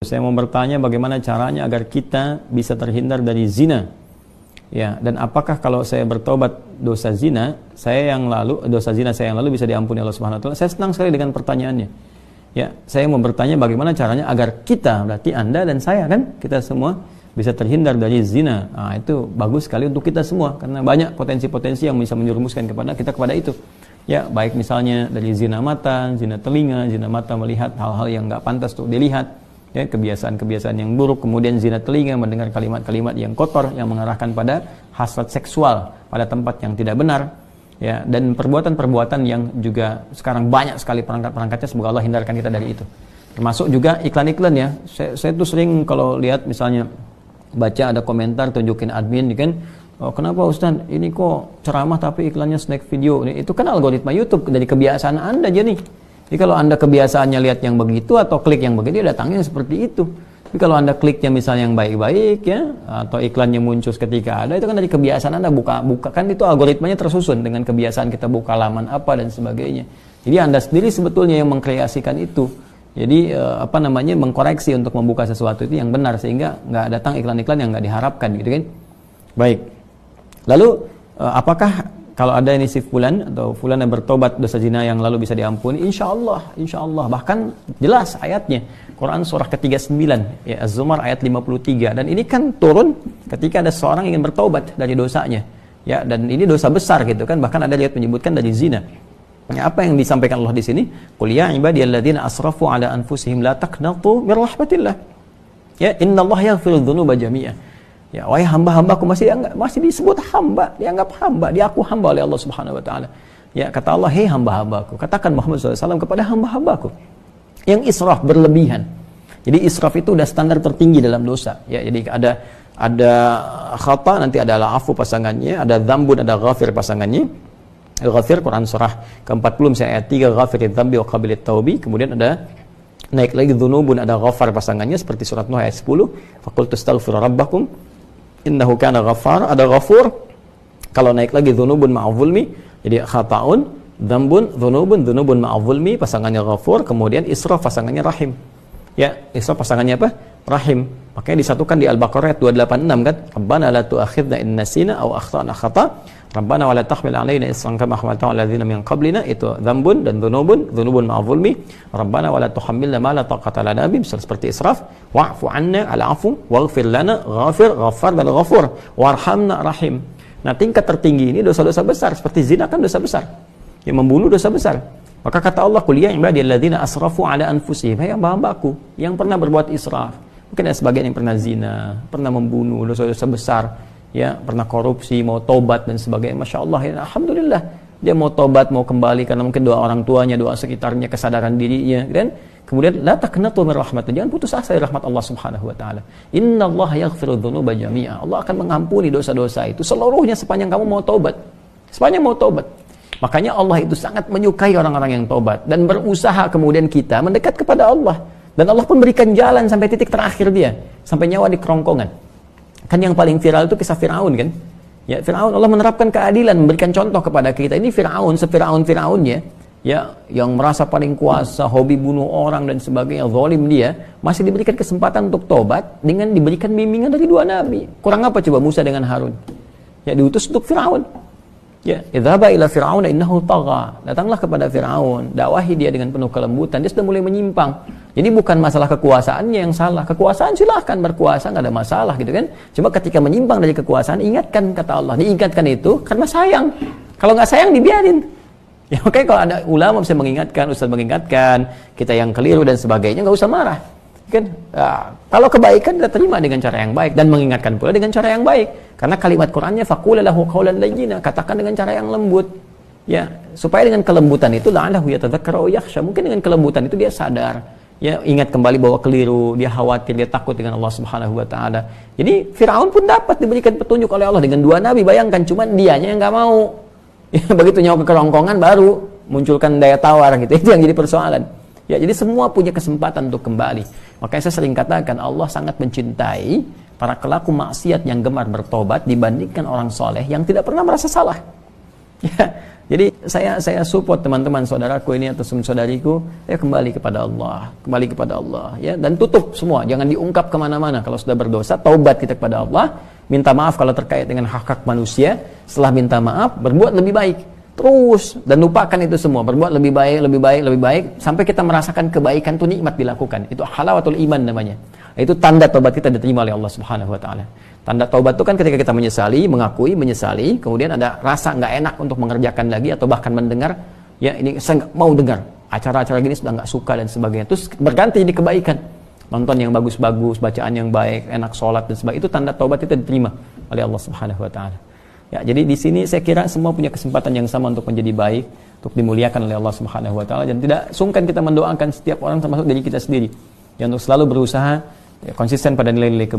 Saya mau bertanya bagaimana caranya agar kita bisa terhindar dari zina. Ya, dan apakah kalau saya bertobat dosa zina saya yang lalu bisa diampuni Allah Subhanahu wa taala? Saya senang sekali dengan pertanyaannya. Ya, saya mau bertanya bagaimana caranya agar kita, berarti Anda dan saya kan, kita semua bisa terhindar dari zina. Nah, itu bagus sekali untuk kita semua karena banyak potensi-potensi yang bisa menjerumuskan kepada itu. Ya, baik misalnya dari zina mata, zina telinga, zina mata melihat hal-hal yang enggak pantas untuk dilihat. Ya, kebiasaan-kebiasaan yang buruk, kemudian zina telinga mendengar kalimat-kalimat yang kotor yang mengarahkan pada hasrat seksual pada tempat yang tidak benar, ya, dan perbuatan-perbuatan yang juga sekarang banyak sekali perangkat-perangkatnya. Semoga Allah hindarkan kita dari itu. Termasuk juga iklan-iklan, ya. Saya tuh sering kalau lihat misalnya baca ada komentar tunjukin admin kan, oh, kenapa Ustaz ini kok ceramah tapi iklannya snack video. Itu kan algoritma YouTube dari kebiasaan Anda aja nih. Jadi kalau Anda kebiasaannya lihat yang begitu atau klik yang begitu, datangnya seperti itu. Tapi kalau Anda kliknya misalnya yang baik-baik, ya, atau iklannya muncul ketika ada, itu kan dari kebiasaan Anda buka kan itu algoritmanya tersusun dengan kebiasaan kita buka laman apa dan sebagainya. Jadi Anda sendiri sebetulnya yang mengkreasikan itu. Jadi mengkoreksi untuk membuka sesuatu itu yang benar sehingga nggak datang iklan-iklan yang nggak diharapkan, gitu kan? Baik. Lalu apakah kalau ada ini si fulan atau fulan yang bertobat dosa zina yang lalu bisa diampuni? Insya Allah. Bahkan jelas ayatnya. Quran surah ke-39, ya, Az-Zumar ayat 53. Dan ini kan turun ketika ada seorang ingin bertobat dari dosanya. Ya, dan ini dosa besar gitu kan. Bahkan ada ayat menyebutkan dari zina. Apa yang disampaikan Allah di sini? Qul ya ibadiyalladzina asrafu ala anfusihim la taqnatu mir rahmatillah. Ya, innallaha yaghfiru dzunuba jami'a. Ya, wahai hamba-hambaku, masih disebut hamba, dianggap hamba, diaku hamba oleh Allah Subhanahu wa taala. Ya, kata Allah, "Hei hamba-hambaku," katakan Muhammad SAW kepada hamba-hambaku yang israf berlebihan. Jadi israf itu udah standar tertinggi dalam dosa. Ya, jadi ada khata, nanti ada afu pasangannya, ada dzambun, ada ghafir pasangannya. Ghafir Quran surah ke-40 misalnya ayat 3, ghafiridzambi dzambi wa qabilit taubi. Kemudian ada naik lagi dzunubun, ada ghafar pasangannya seperti surat Nuh ayat 10, faqultu astaghfiru rabbakum innahu kana ghaffar. Ada ghafur. Kalau naik lagi dzunubun ma'adh-dzulmi, jadi khata'un, dzambun, dzunubun ma'adh-dzulmi pasangannya ghafur, kemudian israf pasangannya rahim. Ya, israf pasangannya apa? Rahim. Makanya disatukan di Al-Baqarah ayat 286 kan? Rabbana la tu'akhidna in nasina aw akhtana khata'. Rabbana wa la tahmil 'alaina isran kama hamaltahu 'alal ladzina min qablina. Itu dzambun dan dzunubun ma'adh-dzulmi. Rabbana wa la tuhammilna ma la taqata lana bihi, seperti israf. Wa'fu 'anna, al-'afu, waghfir lana, ghafir, ghaffar dan ghafur, warhamna, rahim. Nah, tingkat tertinggi ini dosa-dosa besar, seperti zina kan dosa besar. Yang membunuh dosa besar. Maka kata Allah, "Qul ya ibadiyalladzina asrafu 'ala anfusihim," hai hamba-hambaku yang pernah berbuat israf. Mungkin ada sebagian yang pernah zina, pernah membunuh, dosa-dosa besar, ya, pernah korupsi, mau tobat dan sebagainya. Masya Allah, ya, alhamdulillah dia mau tobat, mau kembali karena mungkin doa orang tuanya, doa sekitarnya, kesadaran dirinya, kan? Kemudian la taqnatu min rahmatillah, jangan putus asa dari rahmat Allah Subhanahu wa taala. Innallaha yaghfiru dzunuba jami'a. Allah akan mengampuni dosa-dosa itu seluruhnya sepanjang kamu mau tobat. Sepanjang mau tobat. Makanya Allah itu sangat menyukai orang-orang yang tobat dan berusaha kemudian kita mendekat kepada Allah. Dan Allah pun berikan jalan sampai titik terakhir dia, sampai nyawa di kerongkongan. Kan yang paling viral itu kisah Firaun kan? Ya, Firaun, Allah menerapkan keadilan, memberikan contoh kepada kita. Ini Firaun, Firaunnya, ya, yang merasa paling kuasa, hobi bunuh orang dan sebagainya, zalim dia, masih diberikan kesempatan untuk tobat dengan diberikan bimbingan dari dua nabi. Kurang apa coba Musa dengan Harun? Ya, diutus untuk Firaun. Ya, idhaba ila fir'auna innahu tagha. Datanglah kepada Firaun, dakwahi dia dengan penuh kelembutan. Dia sudah mulai menyimpang. Jadi bukan masalah kekuasaannya yang salah. Kekuasaan silahkan berkuasa, nggak ada masalah gitu kan. Cuma ketika menyimpang dari kekuasaan, ingatkan, kata Allah. Diingatkan itu karena sayang. Kalau nggak sayang dibiarin. Ya, makanya kalau ada ulama bisa mengingatkan, ustaz mengingatkan, kita yang keliru dan sebagainya, nggak usah marah. Kan? Nah, kalau kebaikan kita terima dengan cara yang baik dan mengingatkan pula dengan cara yang baik. Karena kalimat Qur'annya faqul lahu qawlan layyina, katakan dengan cara yang lembut. Ya, supaya dengan kelembutan itu la'allahu yatadzakkaru aw yakhsha, mungkin dengan kelembutan itu dia sadar. Ya, ingat kembali bahwa keliru, dia khawatir, dia takut dengan Allah Subhanahu wa taala. Jadi Firaun pun dapat diberikan petunjuk oleh Allah dengan dua nabi, bayangkan, cuman dianya yang enggak mau. Ya, begitu nyawa ke kerongkongan baru munculkan daya tawar gitu. Itu yang jadi persoalan. Ya, jadi semua punya kesempatan untuk kembali. Makanya saya sering katakan Allah sangat mencintai para pelaku maksiat yang gemar bertobat dibandingkan orang soleh yang tidak pernah merasa salah. Ya, jadi saya support teman-teman saudaraku ini atau saudariku, ya kembali kepada Allah, ya, dan tutup semua, jangan diungkap kemana-mana. Kalau sudah berdosa, taubat kita kepada Allah, minta maaf kalau terkait dengan hak-hak manusia. Setelah minta maaf, berbuat lebih baik terus dan lupakan itu semua, berbuat lebih baik sampai kita merasakan kebaikan itu nikmat dilakukan. Itu halawatul iman namanya. Itu tanda taubat kita diterima oleh Allah Subhanahu wa taala. Tanda taubat itu kan ketika kita menyesali, mengakui, menyesali, kemudian ada rasa nggak enak untuk mengerjakan lagi atau bahkan mendengar, ya ini saya nggak mau dengar acara-acara gini, sudah nggak suka dan sebagainya. Terus berganti jadi kebaikan, nonton yang bagus-bagus, bacaan yang baik, enak sholat dan sebagainya. Itu tanda taubat kita diterima oleh Allah Subhanahu wa taala. Ya, jadi di sini saya kira semua punya kesempatan yang sama untuk menjadi baik, untuk dimuliakan oleh Allah Subhanahu wa taala, dan tidak sungkan kita mendoakan setiap orang termasuk diri kita sendiri, yang untuk selalu berusaha ya, konsisten pada nilai-nilai